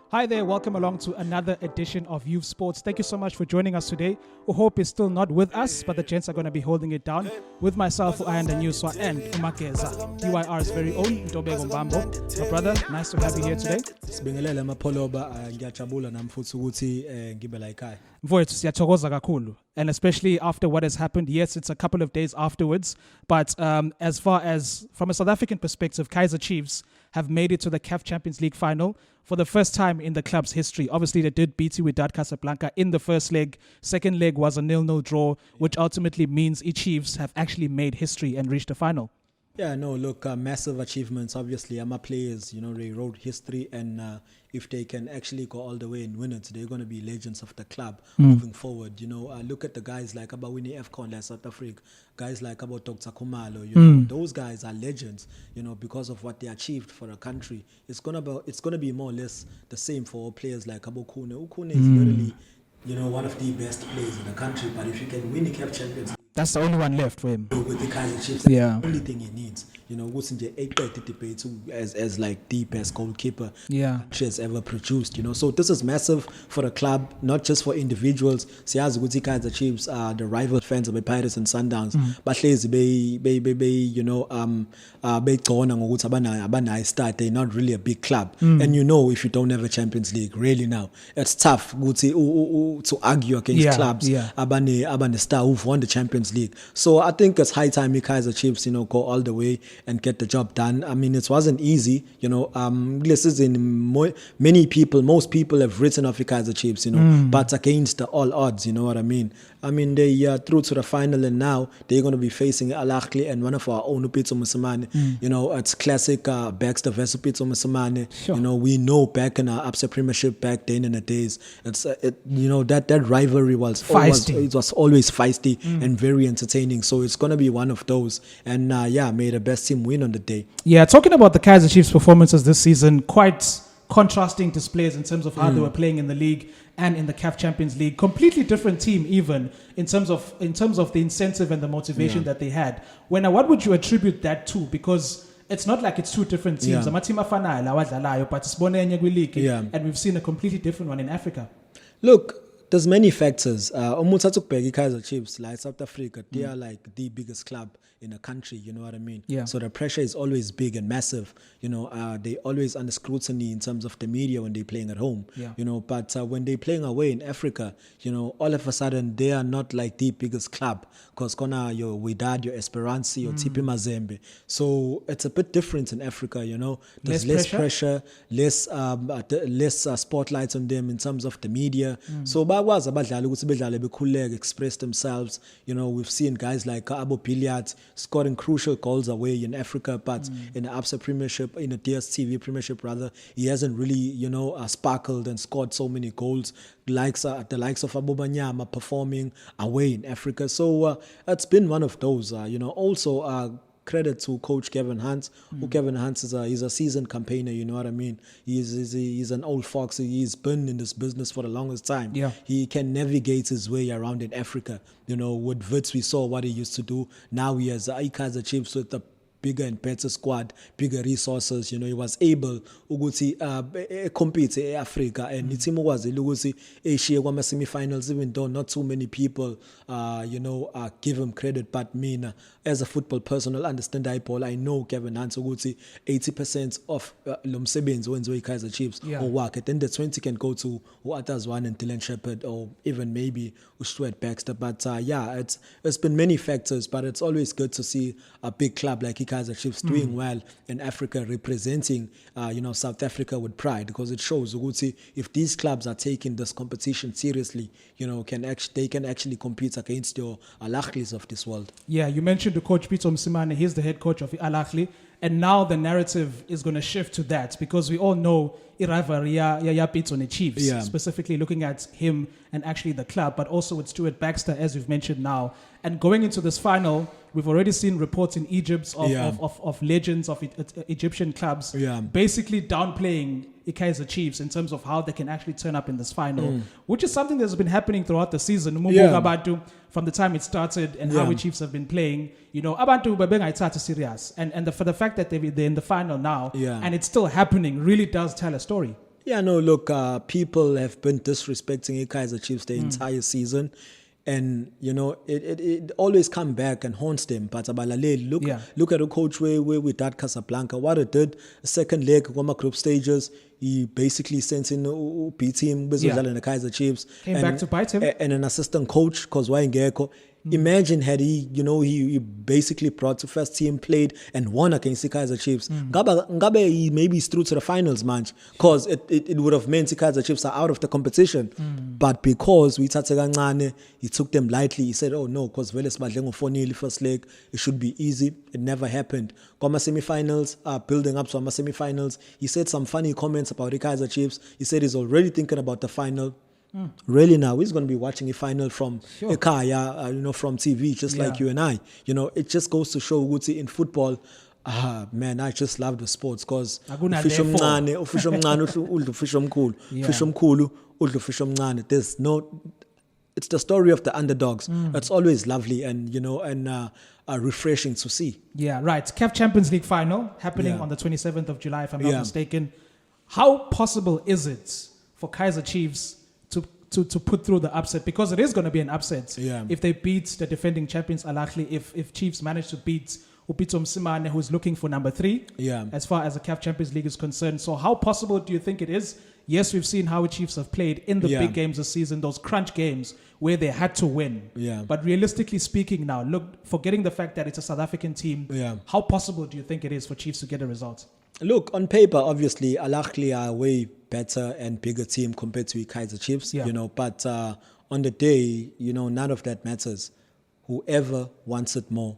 Hi there, welcome along to another edition of Youth Sports. Thank you so much for joining us today. Hope is still not with us, but the gents are going to be holding it down with myself, Ayanda Nyuswa, and Umakeza, DYR's very own Ntobeko Mbambo. My brother, nice to have you here today. And especially after what has happened, yes, it's a couple of days afterwards, but as far as from a South African perspective, Kaizer Chiefs have made it to the CAF Champions League final for the first time in the club's history. Obviously, they did beat Wydad Casablanca in the first leg. Second leg was a 0-0 draw, which ultimately means Chiefs have actually made history and reached the final. Yeah, no, look, massive achievements. Obviously, our players, they wrote history, and if they can actually go all the way and win it, they're going to be legends of the club moving forward. Look at the guys like Abawini AFCON, South Africa, guys like about Dr. Khumalo. Those guys are legends, because of what they achieved for a country. It's gonna be more or less the same for players like Abokune. Ukune is literally, one of the best players in the country. But if you can win the CAF Champions, that's the only one left for him. With the Kaizer Chiefs, the only thing he needs, what's in the 8-30 debate as like the best goalkeeper she has ever produced, So this is massive for the club, not just for individuals. Siyazi ukuthi Kaizer Chiefs are the rival fans of the Pirates and Sundowns. Bahlezi begcona ngokuthi abanayo start. They're not really a big club. And if you don't have a Champions League, really now, it's tough to argue against clubs abane star who've won the Champions League. So I think it's high time Kaizer Chiefs, go all the way and get the job done. I mean, it wasn't easy, most people have written off Kaizer Chiefs, but against all odds, you know what I mean? I mean, they are through to the final, and now they're going to be facing Ahly and one of our own Upito Musamane. It's classic Baxter versus Upito Musamane. Sure. We know back in our upset premiership back then in the days, that rivalry was always feisty and very entertaining. So it's going to be one of those. And may the best team win on the day. Yeah, talking about the Kaizer Chiefs' performances this season, quite contrasting displays in terms of how they were playing in the league and in the CAF Champions League. Completely different team, even in terms of the incentive and the motivation that they had. What would you attribute that to? Because it's not like it's two different teams. But and we've seen a completely different one in Africa. Look, there's many factors. Kaizer Chiefs, like South Africa, they are like the biggest club in the country, you know what I mean? Yeah. So the pressure is always big and massive. They always under scrutiny in terms of the media when they're playing at home. Yeah. But when they're playing away in Africa, all of a sudden they are not like the biggest club. Because your Wydad, your Esperance, your TP Mazembe. So it's a bit different in Africa, There's less pressure, less spotlight on them in terms of the media. So bakwazi abadlali ukuthi bedlale bekhululeke, express themselves. We've seen guys like Abo Billiard scoring crucial goals away in Africa, but in the ABSA Premiership, in the DStv Premiership rather, he hasn't really, sparkled and scored so many goals. The likes of Abobanyama performing away in Africa. So it's been one of those. Also credit to Coach Kevin Hunt. Kevin Hunt is a seasoned campaigner, you know what I mean? He's an old fox. He's been in this business for the longest time. Yeah. He can navigate his way around in Africa. With Wits, we saw what he used to do. Now he has Kaizer Chiefs with the bigger and better squad, bigger resources. He was able to compete in Africa, and the team was able to Asia semi-finals, even though not too many people give him credit. But me, as a football person, I understand that I know Kevin Hunt 80% of Lomsebenz wins with Kaizer Chiefs or work it. Then the 20 can go to others one and Dylan Shepherd or even maybe Stuart Baxter. But it's been many factors, but it's always good to see a big club like Kaizer Chiefs doing well in Africa, representing South Africa with pride, because it shows if these clubs are taking this competition seriously, they can actually compete against your Al-Ahlis of this world. Yeah, you mentioned the coach Peter Msimane. He's the head coach of Al-Ahli, and now the narrative is going to shift to that, because we all know rivalry Peter and the Chiefs, specifically looking at him and actually the club, but also with Stuart Baxter, as we've mentioned now. And going into this final, we've already seen reports in Egypt of legends of Egyptian clubs basically downplaying Kaizer Chiefs in terms of how they can actually turn up in this final, which is something that's been happening throughout the season. From the time it started and how the Chiefs have been playing, abantu babengayithatha serious, and for the fact that they're in the final now, and it's still happening, really does tell a story. Yeah, no, look, people have been disrespecting Kaizer Chiefs the entire season. And, it always come back and haunts them. But look at the coach where we did Casablanca. What it did, second leg, one group stages, he basically sent in a B team, in the Kaizer Chiefs. Came back to bite him. And an assistant coach, because why Ngeko. Imagine had he basically brought to first team, played and won against the Kaizer Chiefs. Ngabe he maybe is through to the finals, man, because it would have meant the Kaizer Chiefs are out of the competition. But because we he took them lightly. He said, "Oh no, because Veles Madlengo 4-0 first leg, it should be easy." It never happened. Koma semi-finals, building up to our semi-finals. He said some funny comments about the Kaizer Chiefs. He said he's already thinking about the final. Really now, he's going to be watching a final from Ekaya, from TV, just like you and I. It just goes to show Guti in football. Man, I just love the sports because it's the story of the underdogs. It's always lovely and refreshing to see. Yeah, right. CAF Champions League final happening on the 27th of July, if I'm not mistaken. How possible is it for Kaizer Chiefs to put through the upset, because it is going to be an upset if they beat the defending champions Ahly, if Chiefs manage to beat Upito Msimane, who's looking for number 3 as far as the CAF Champions League is concerned. So how possible do you think it is? Yes, we've seen how Chiefs have played in the big games this season, those crunch games where they had to win. But realistically speaking now, look, forgetting the fact that it's a South African team, how possible do you think it is for Chiefs to get a result? Look, on paper, obviously, Ahly are way better and bigger team compared to Kaizer Chiefs, but on the day, none of that matters. Whoever wants it more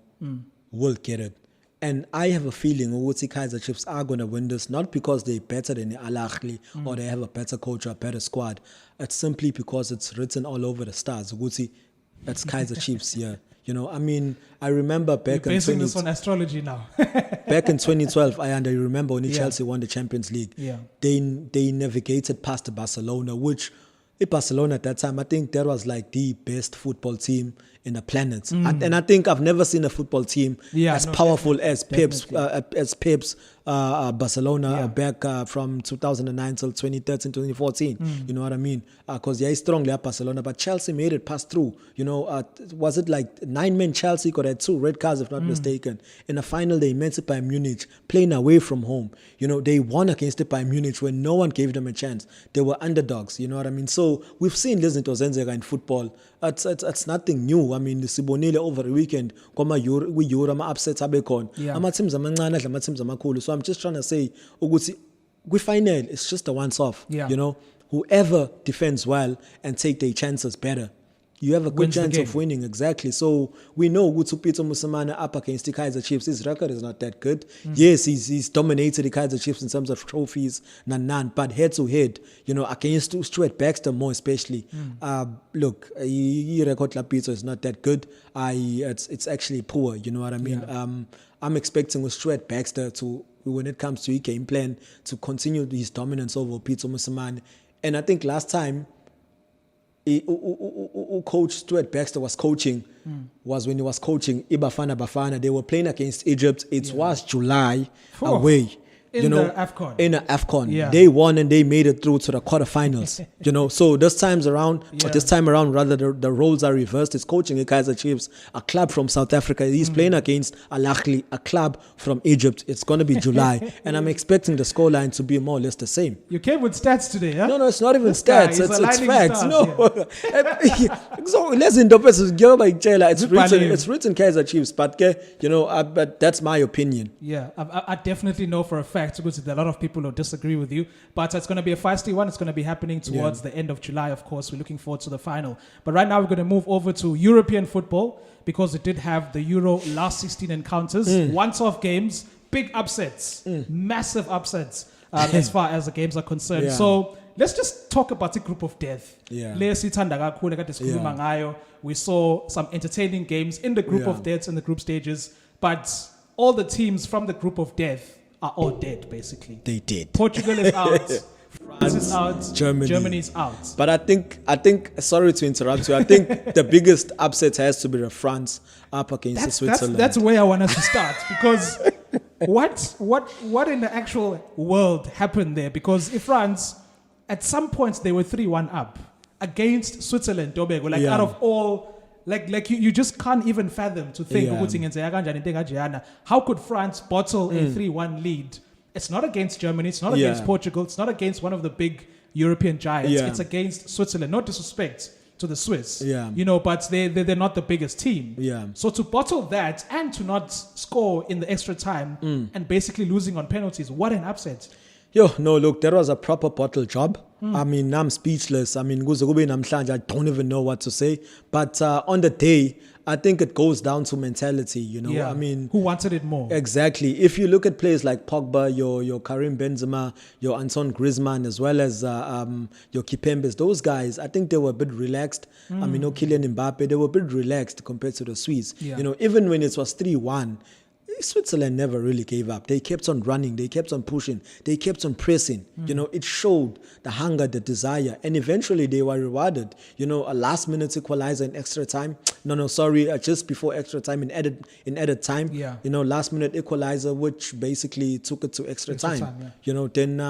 will get it. And I have a feeling Kaizer Chiefs are going to win this, not because they're better than Ahly or they have a better coach or a better squad. It's simply because it's written all over the stars. It's Kaizer Chiefs, I remember back in basing this on astrology now. Back in 2012, Ayanda, you remember when Chelsea won the Champions League? They navigated past Barcelona, which Barcelona at that time, I think that was like the best football team in the planet. And I think I've never seen a football team as powerful as Pep's Barcelona back from 2009 till 2013, 2014. You know what I mean? Because he's strongly at Barcelona, but Chelsea made it pass through. Was it like 9-man Chelsea got had 2 red cards, if not mistaken. In the final, they met Bayern Munich, playing away from home. They won against Bayern Munich when no one gave them a chance. They were underdogs. You know what I mean? So we've seen this in football. It's nothing new. I mean, Sibonile over the weekend, we upsets abekon. Ama-teams amancane, ama-teams amakhulu. So I'm just trying to say, we final, it's just a once-off. Whoever defends well and take their chances better, you have a good chance of winning. Exactly. So we know Upito Msimane up against the Kaizer Chiefs. His record is not that good. Yes, he's dominated the Kaizer Chiefs in terms of trophies, but head to head, against Stuart Baxter more especially. Look, your record Lapito is not that good. It's actually poor. You know what I mean? I'm expecting with Stuart Baxter to, when it comes to his game plan, to continue his dominance over Upito Msimane. And I think last time, Coach Stuart Baxter was coaching was when he was coaching Bafana. They were playing against Egypt. It was July away. In the AFCON. They won and they made it through to the quarterfinals. So this time around, the roles are reversed. He's coaching a Kaizer Chiefs, a club from South Africa. He's playing against Ahly, a club from Egypt. It's going to be July, and I'm expecting the scoreline to be more or less the same. You came with stats today, huh? No, it's not even stats. It's facts. So listen, it's written Kaizer Chiefs, but that's my opinion. Yeah, I definitely know for a fact, because there are a lot of people who disagree with you, but it's going to be a feisty one. It's going to be happening towards the end of July, of course. We're looking forward to the final. But right now we're going to move over to European football, because it did have the Euro last 16 encounters, once-off games, big upsets, massive upsets as far as the games are concerned. So let's just talk about the group of death. We saw some entertaining games in the group of deaths and the group stages, but all the teams from the group of death are all dead, basically. They did. Portugal is out. is out. Germany's out. But I think. Sorry to interrupt you. I think the biggest upset has to be the France up against Switzerland. That's where I want us to start, because what in the actual world happened there? Because if France, at some points they were 3-1 up against Switzerland, Ntobeko, out of all. Like you just can't even fathom to think how could France bottle a 3-1 lead? It's not against Germany, it's not against Portugal, it's not against one of the big European giants. It's against Switzerland. No disrespect to the Swiss, but they're not the biggest team. So to bottle that and to not score in the extra time and basically losing on penalties, what an upset. No, look, that was a proper bottle job. I mean, I'm speechless. I mean, I don't even know what to say. But on the day, I think it goes down to mentality, I mean, who wanted it more? Exactly. If you look at players like Pogba, your Karim Benzema, your Antoine Griezmann, as well as your Kipembes, those guys, I think they were a bit relaxed. I mean, Kylian Mbappe, they were a bit relaxed compared to the Swiss. Even when it was 3-1, Switzerland never really gave up. They kept on running. They kept on pushing. They kept on pressing. It showed the hunger, the desire. And eventually they were rewarded. A last-minute equalizer in extra time. Just before extra time in added time. Last-minute equalizer, which basically took it to extra time. Then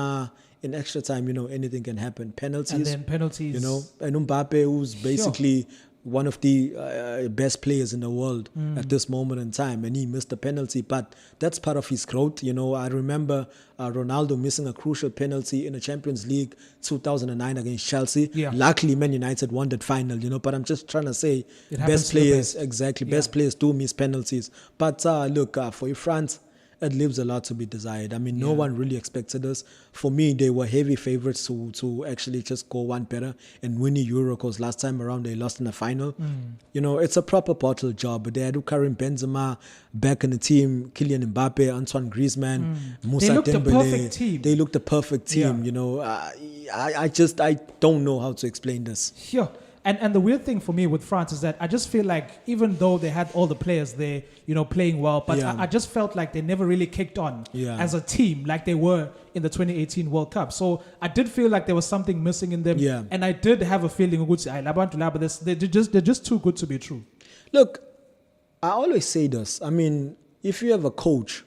in extra time, anything can happen. Penalties. And then penalties. And Mbappe, who's basically... one of the best players in the world at this moment in time, and he missed the penalty, but that's part of his growth. I remember Ronaldo missing a crucial penalty in the Champions League 2009 against Chelsea. Luckily, Man United won that final, but I'm just trying to say best players, best players do miss penalties. But look, for France, it leaves a lot to be desired. I mean, no one really expected this. For me, they were heavy favorites to actually just go one better and win the Euro, because last time around they lost in the final. It's a proper bottle job. They had Karim Benzema back in the team, Kylian Mbappe, Antoine Griezmann, Moussa Dembélé. They looked the perfect team. I don't know how to explain this. Sure. And the weird thing for me with France is that I just feel like even though they had all the players there, playing well, but I just felt like they never really kicked on as a team like they were in the 2018 World Cup. So I did feel like there was something missing in them. And I did have a feeling they're just too good to be true. Look, I always say this. I mean, if you have a coach,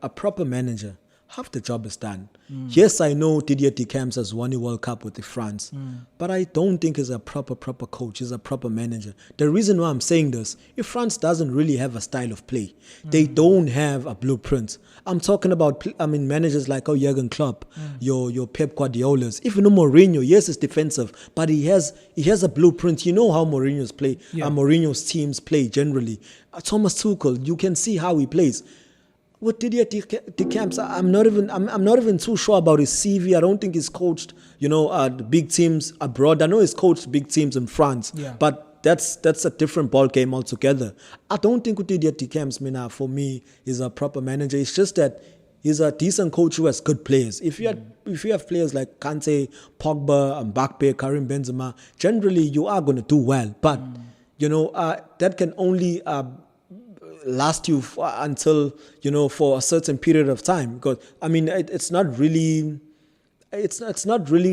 a proper manager, half the job is done. Yes, I know Didier Deschamps has won the World Cup with the France, but I don't think he's a proper coach. He's a proper manager. The reason why I'm saying this, if France doesn't really have a style of play, they don't have a blueprint. I'm talking about, managers like Jurgen Klopp, your Pep Guardiola's, even Mourinho. Yes, it's defensive, but he has a blueprint. You know how Mourinho's teams play generally. Thomas Tuchel, you can see how he plays. With Didier Deschamps, I'm not even too sure about his CV. I don't think he's coached, the big teams abroad. I know he's coached big teams in France, but that's a different ball game altogether. I don't think with Didier Deschamps, for me, he's a proper manager. It's just that he's a decent coach who has good players. If you have players like Kante, Pogba, Mbappe, Karim Benzema, generally you are going to do well. But that can only last you until for a certain period of time, because it's not really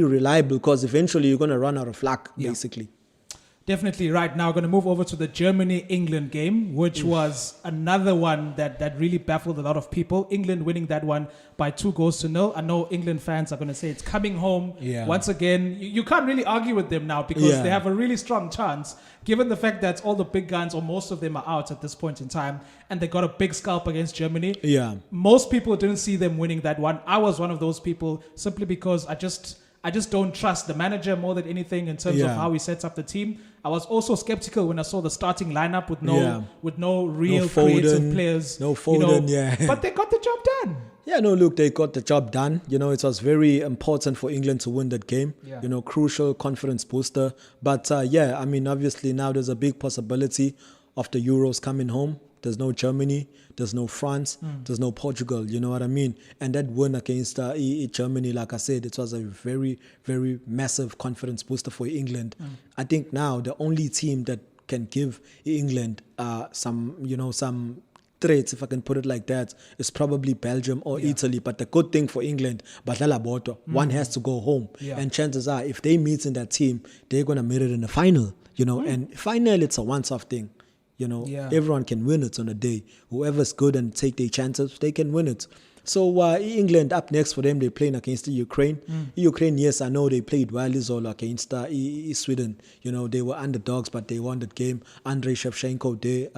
reliable, because eventually you're going to run out of luck basically. Definitely. Right now, going to move over to the Germany-England game, which was another one that really baffled a lot of people. England winning that one by 2-0. I know England fans are going to say it's coming home once again. You can't really argue with them now, because they have a really strong chance, given the fact that all the big guns, or most of them, are out at this point in time, and they got a big scalp against Germany. Most people didn't see them winning that one. I was one of those people, simply because I just don't trust the manager more than anything in terms of how he sets up the team. I was also skeptical when I saw the starting lineup with no real creative players. No Foden, But they got the job done. Look, they got the job done. It was very important for England to win that game. Crucial confidence booster. But obviously now there's a big possibility of the Euros coming home. There's no Germany, there's no France, there's no Portugal, you know what I mean? And that win against Germany, like I said, it was a very, very massive confidence booster for England. I think now the only team that can give England some threats, if I can put it like that, is probably Belgium or Italy. But the good thing for England, one has to go home. Yeah. And chances are, if they meet in that team, they're going to meet it in the final, and final, it's a once-off thing. Everyone can win it on a day. Whoever's good and take their chances, they can win it. So England up next for them, they're playing against the Ukraine. Ukraine, yes, I know they played well against Sweden. They were underdogs, but they won that game. Andrei Shevchenko, they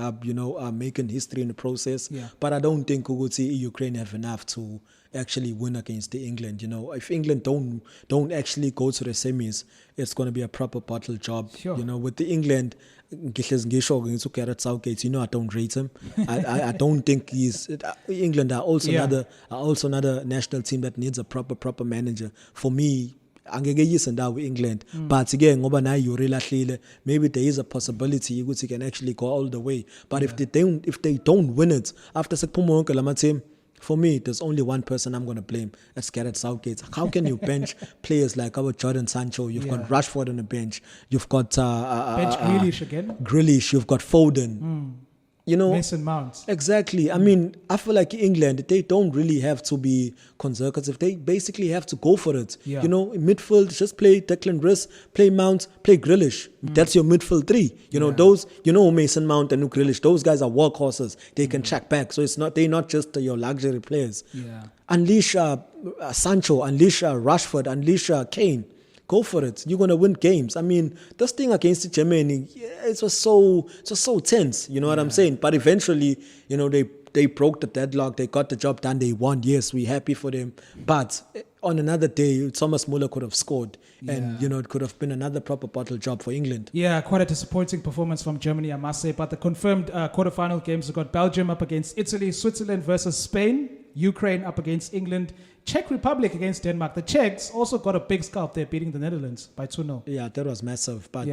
making history in the process. Yeah. But I don't think Ukraine have enough to actually win against the England. If England don't actually go to the semis, it's going to be a proper bottle job. Sure. With the England, Gareth Southgate, I don't rate him. I don't think England are also another national team that needs a proper manager. For me, England, but again, maybe there is a possibility which he can actually go all the way. But if they don't win it after team, for me, there's only one person I'm going to blame. That's Gareth Southgate. How can you bench players like our Jordan Sancho? You've got Rashford on the bench. You've got bench Grealish again. Grealish. You've got Foden. Mason Mount. Exactly. I mean, I feel like England, they don't really have to be conservative. They basically have to go for it. Yeah. In midfield, just play Declan Rice, play Mount, play Grealish. That's your midfield three. Those, Mason Mount and Grealish, those guys are workhorses. They can track back. So they're not just your luxury players. Yeah. Unleash Sancho, unleash Rashford, unleash Kane. Go for it. You're gonna win games. I mean, this thing against Germany, it was so tense. You know what I'm saying? But eventually, they broke the deadlock. They got the job done. They won. Yes, we're happy for them. But on another day, Thomas Muller could have scored, and it could have been another proper bottle job for England. Yeah, quite a disappointing performance from Germany, I must say. But the confirmed quarterfinal games, we've got Belgium up against Italy, Switzerland versus Spain, Ukraine up against England, Czech Republic against Denmark. The Czechs also got a big scalp there, beating the Netherlands by 2-0. Yeah, that was massive. But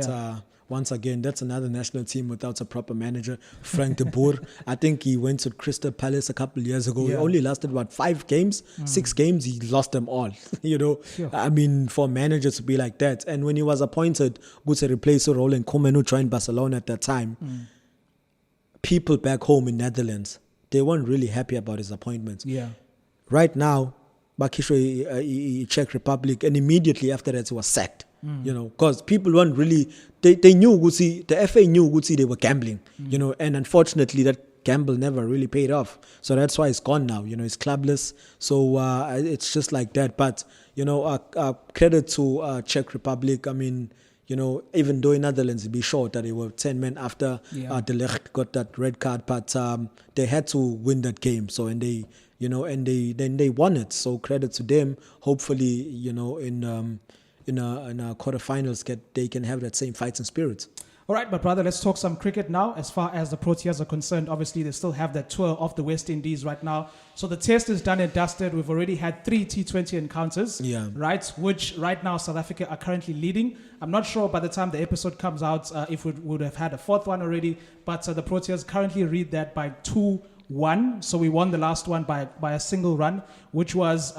once again, that's another national team without a proper manager. Frank de Boer, I think he went to Crystal Palace a couple of years ago. He only lasted, 5 games? 6 games, he lost them all. Sure. I mean, for a manager to be like that. And when he was appointed to replace Roland Koeman, who joined Barcelona at that time, people back home in Netherlands, they weren't really happy about his appointment. Yeah. Right now, Bakisho, Czech Republic, and immediately after that, he was sacked. Because people weren't really, they knew, the FA knew they were gambling, and unfortunately that gamble never really paid off. So that's why it's gone now, it's clubless. So it's just like that. But, credit to Czech Republic. I mean, even though in Netherlands it'd be short that they were 10 men after De Ligt got that red card, but they had to win that game. So, and they won it. So credit to them. Hopefully, in a quarterfinals, they can have that same fighting spirit. All right, but brother, let's talk some cricket now. As far as the Proteas are concerned, obviously they still have that tour of the West Indies right now. So the test is done and dusted. We've already had 3 T20 encounters, right? Which right now South Africa are currently leading. I'm not sure by the time the episode comes out if we would have had a 4th one already, but the Proteas currently lead that by 2-1. So we won the last one by a single run, which was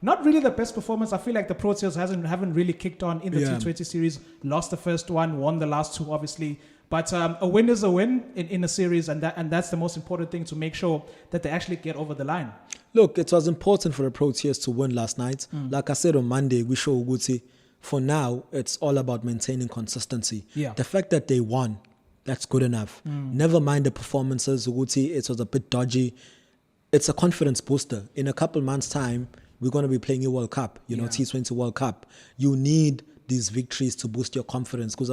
not really the best performance. I feel like the Proteas haven't really kicked on in the T20 series. Lost the first one, won the last 2, obviously. But a win is a win in a series, and that's the most important thing, to make sure that they actually get over the line. Look, it was important for the Proteas to win last night. Like I said on Monday, we show Uguti. For now, it's all about maintaining consistency. Yeah. The fact that they won, that's good enough. Never mind the performances, Uguti. It was a bit dodgy. It's a confidence booster. In a couple months' time, we're going to be playing a World Cup, T20 World Cup. You need these victories to boost your confidence, because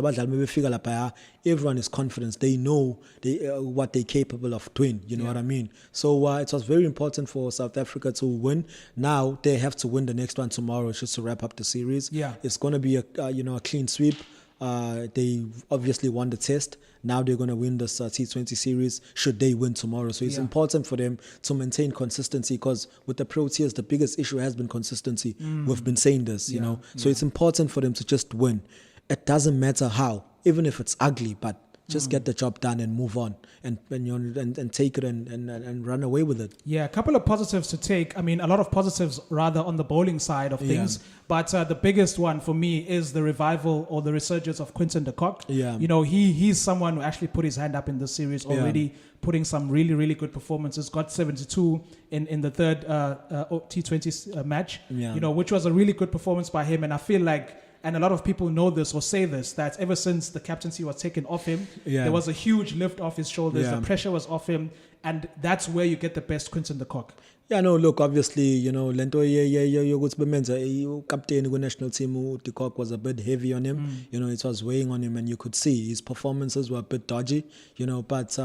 everyone is confident. They know what they're capable of doing. You know what I mean? So it was very important for South Africa to win. Now they have to win the next one tomorrow just to wrap up the series. Yeah. It's going to be a clean sweep. They obviously won the test. Now they're going to win this T20 series should they win tomorrow. So it's important for them to maintain consistency, because with the Proteas, the biggest issue has been consistency. We've been saying this, So it's important for them to just win. It doesn't matter how, even if it's ugly, but Just get the job done and move on and take it and run away with it. Yeah, a couple of positives to take. I mean, a lot of positives rather on the bowling side of things. But the biggest one for me is the revival or the resurgence of Quinton de Kock. Yeah. You know, he's someone who actually put his hand up in this series already, putting some really, really good performances. Got 72 in the third T20 match, you know, which was a really good performance by him. And I feel like, and a lot of people know this or say this, that ever since the captaincy was taken off him, there was a huge lift off his shoulders. The pressure was off him. And that's where you get the best Quinton de Kock. Yeah, no, look, obviously, you know, Lento, captain of the national team, de Kock was a bit heavy on him. You know, it was weighing on him, and you could see his performances were a bit dodgy, you know, but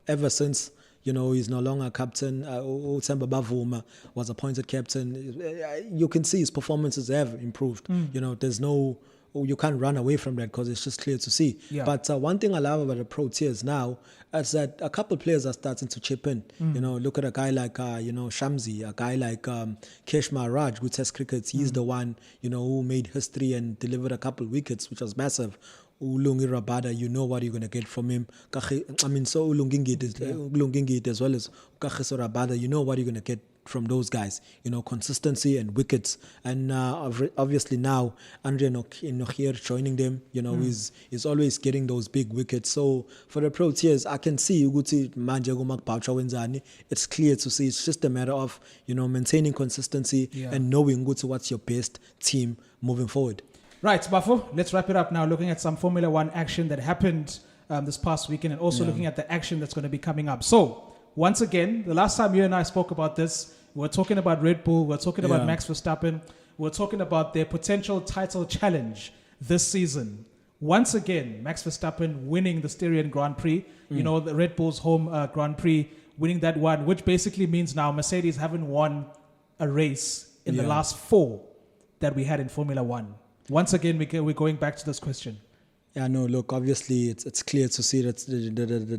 ever since, you know, he's no longer captain. Uthemba Bavuma was appointed captain. You can see his performances have improved. You know, there's no... you can't run away from that because it's just clear to see. But one thing I love about the Proteas now is that a couple of players are starting to chip in. You know, look at a guy like, you know, Shamsi, a guy like Keshma Raj with Test Cricket. He's the one, you know, who made history and delivered a couple of wickets, which was massive. Ulungi Rabada, you know what you're going to get from him. I mean, so Ulungingit as well as Kagiso Rabada, you know what you're going to get from those guys, you know, consistency and wickets. And obviously now, Andre Nochier joining them, you know, is always getting those big wickets. So for the Proteas, I can see it's clear to see. It's just a matter of, you know, maintaining consistency and knowing what's your best team moving forward. Right, Bafo, let's wrap it up now, looking at some Formula One action that happened this past weekend and also looking at the action that's going to be coming up. So, once again, the last time you and I spoke about this, we were talking about Red Bull, we were talking about Max Verstappen, we were talking about their potential title challenge this season. Once again, Max Verstappen winning the Styrian Grand Prix, you know, the Red Bull's home Grand Prix, winning that one, which basically means now Mercedes haven't won a race in the last 4 that we had in Formula One. Once again, we're going back to this question. Yeah, no, look, obviously it's clear to see that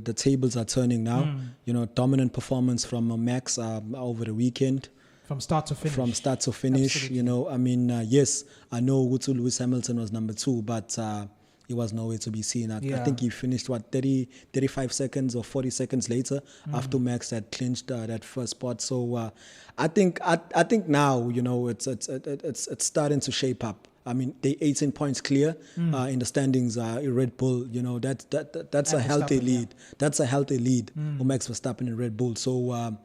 the tables are turning now. You know, dominant performance from Max over the weekend. From start to finish. Absolutely. You know, I mean, yes, I know Lewis Hamilton was number 2, but he was nowhere to be seen. I think he finished, 35 seconds or 40 seconds later after Max had clinched that first spot. So I think now, you know, it's starting to shape up. I mean, they 18 points clear in the standings. Red Bull, you know, that's a healthy lead. That's a healthy lead for Max Verstappen and Red Bull. So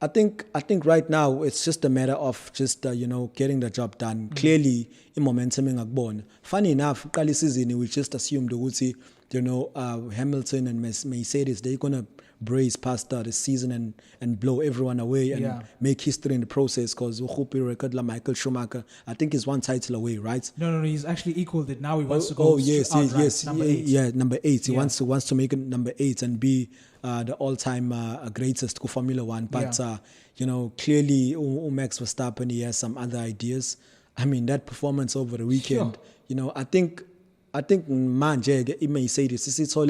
I think right now it's just a matter of just you know, getting the job done. Clearly, in momentum in Agbon. Funny enough, early season we just assumed the you know, Hamilton and Mercedes, they're gonna brace past the season and blow everyone away and make history in the process, because record like Michael Schumacher, I think he's 1 title away, right? No, he's actually equaled it. Now he wants to go yes, number 8. Yeah, number 8. He wants to make it number 8 and be the all-time greatest to Formula One. But you know, clearly Max Verstappen, he has some other ideas. I mean, that performance over the weekend, you know, I think manje it may say this is all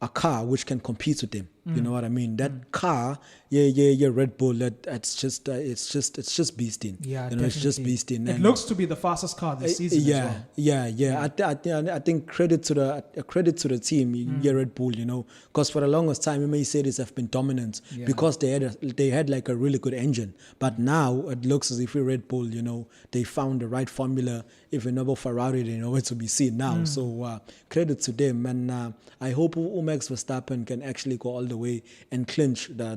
a car which can compete with them. You know what I mean? That car, Red Bull. It's just beasting. Yeah, you know, it's just beasting. It looks to be the fastest car this season. I think credit to the team, Red Bull. You know, because for the longest time, Mercedes have been dominant because they had like a really good engine. But now it looks as if Red Bull, you know, they found the right formula. Even over Ferrari, they know where to be seen now. So credit to them, and I hope Max Verstappen can actually go all the way and clinch the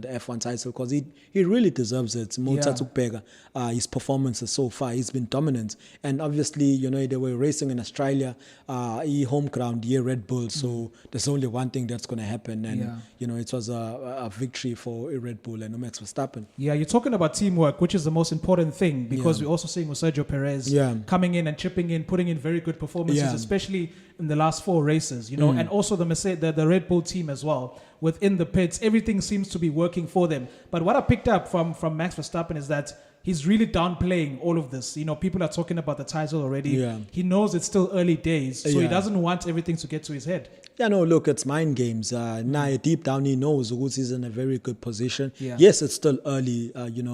F1 title, because he really deserves it. His performances so far, he's been dominant, and obviously, you know, they were racing in Australia, home ground, Red Bull. So there's only one thing that's going to happen, and you know, it was a victory for Red Bull and Max Verstappen. Yeah, you're talking about teamwork, which is the most important thing, because we're also seeing Sergio Perez coming in and chipping in, putting in very good performances, especially in the last 4 races, you know, and also the Red Bull team as well. Within the pits, everything seems to be working for them. But what I picked up from Max Verstappen is that he's really downplaying all of this. You know, people are talking about the title already. Yeah. He knows it's still early days, so he Yeah. doesn't want everything to get to his head. Yeah, no, look, it's mind games. Now, deep down, he knows Uguti is in a very good position. Yeah. Yes, it's still early,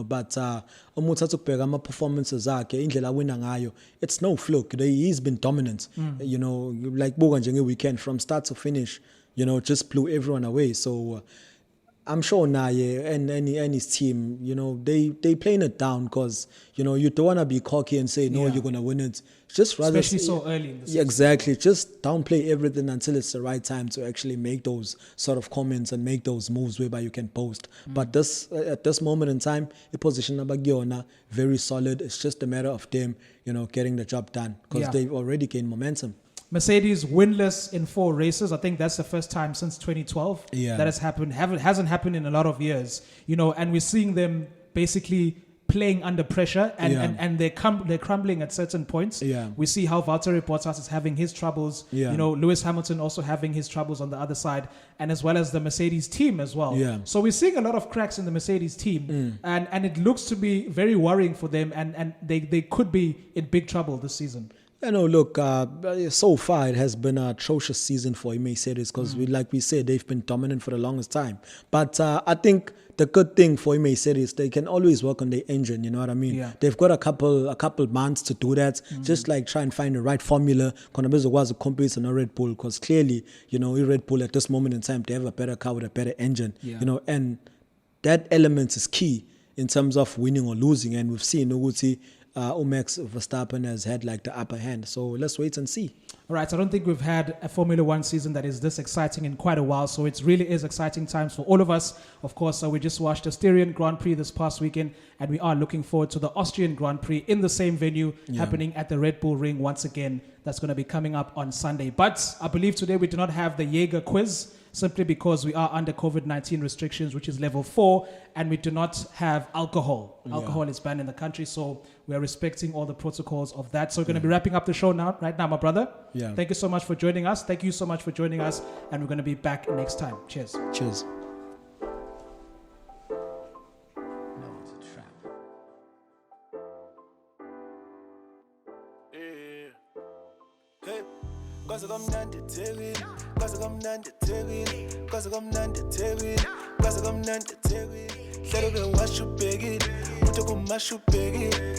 but performances it's no fluke. He's been dominant. You know, like Bogan weekend from start to finish. You know, just blew everyone away. So I'm sure Naye and his team, you know, they playing it down because, you know, you don't want to be cocky and say, no, Yeah. you're going to win it. Just rather... Especially so early in the season. Yeah, exactly. Just downplay everything until it's the right time to actually make those sort of comments and make those moves whereby you can post. But this at this moment in time, the position of Bagiona, very solid. It's just a matter of them, you know, getting the job done because they've already gained momentum. Mercedes winless in 4 races. I think that's the first time since 2012 that has happened. Hasn't happened in a lot of years, you know. And we're seeing them basically playing under pressure, and they're crumbling at certain points. Yeah. We see how Valtteri Bottas is having his troubles. Yeah. You know, Lewis Hamilton also having his troubles on the other side, and as well as the Mercedes team as well. Yeah. So we're seeing a lot of cracks in the Mercedes team, and it looks to be very worrying for them, and they could be in big trouble this season. You know, look, so far it has been an atrocious season for Mercedes because, like we said, they've been dominant for the longest time. But I think the good thing for Mercedes, they can always work on their engine. You know what I mean? Yeah. They've got a couple months to do that. Just like try and find the right formula. Konabezo was a compete in Red Bull because clearly, you know, Red Bull at this moment in time they have a better car with a better engine. Yeah. You know, and that element is key in terms of winning or losing. And we've seen Uguti. Max Verstappen has had like the upper hand. So let's wait and see. All right, I don't think we've had a Formula One season that is this exciting in quite a while. So it really is exciting times for all of us. Of course, we just watched the Styrian Grand Prix this past weekend, and we are looking forward to the Austrian Grand Prix in the same venue happening at the Red Bull Ring once again. That's going to be coming up on Sunday. But I believe today we do not have the Jaeger quiz, simply because we are under COVID-19 restrictions, which is level 4, and we do not have alcohol. Alcohol is banned in the country, so we are respecting all the protocols of that. So we're going to be wrapping up the show right now, my brother. Yeah. Thank you so much for joining us. Thank you so much for joining us, and we're going to be back next time. Cheers. Cheers. No, it's a trap. Hey, kwaze kamnandi eThekwini, kwaze kamnandi eThekwini, kwaze kamnandi eThekwini, kwaze kamnandi eThekwini. Hlelo bewasho ubhekile, uthi kumasho ubhekile.